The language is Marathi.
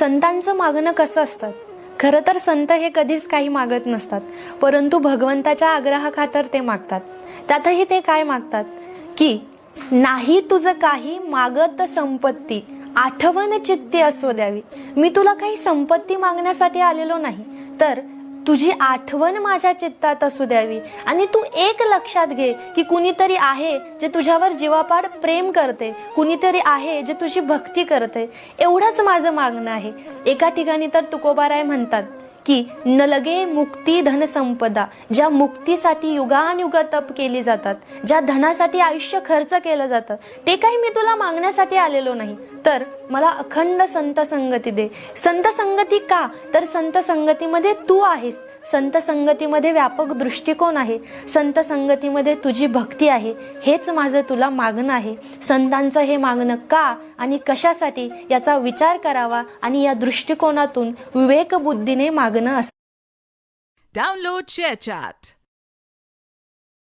संतांचं मागणं कसं असतं? खरं तर संत हे कधीच काही मागत नसतात, परंतु भगवंताच्या आग्रहाखातर ते मागतात. त्यातही ते काय मागतात की नाही तुझं काही मागत संपत्ती, आठवण चित्ती असो द्यावी. मी तुला काही संपत्ती मागण्यासाठी आलेलो नाही, तर तुझी आठवण माझ्या चित्तात असू द्यावी. आणि तू एक लक्षात घे की कुणीतरी आहे जे तुझ्यावर जीवापाड प्रेम करते, कुणीतरी आहे जे तुझी भक्ती करते. एवढंच माझं मागणं आहे. एका ठिकाणी तर तुकोबाराय म्हणतात की न लगे मुक्ती धन संपदा, ज्या मुक्तीसाठी युगानुयुग तप केली जातात, ज्या धनासाठी आयुष्य खर्च केलं जातं, ते काही मी तुला मागण्यासाठी आलेलो नाही, तर मला अखंड संत संगती दे. संत संगती का? तर संत संगतीमध्ये तू आहेस, संत संगतीमध्ये व्यापक दृष्टिकोन आहे, संत संगतीमध्ये तुझी भक्ती आहे. हेच माझं तुला मागणं आहे. संतांचं हे मागणं का आणि कशासाठी याचा विचार करावा आणि या दृष्टिकोनातून विवेक बुद्धीने मागणं असतं. Download ShareChat.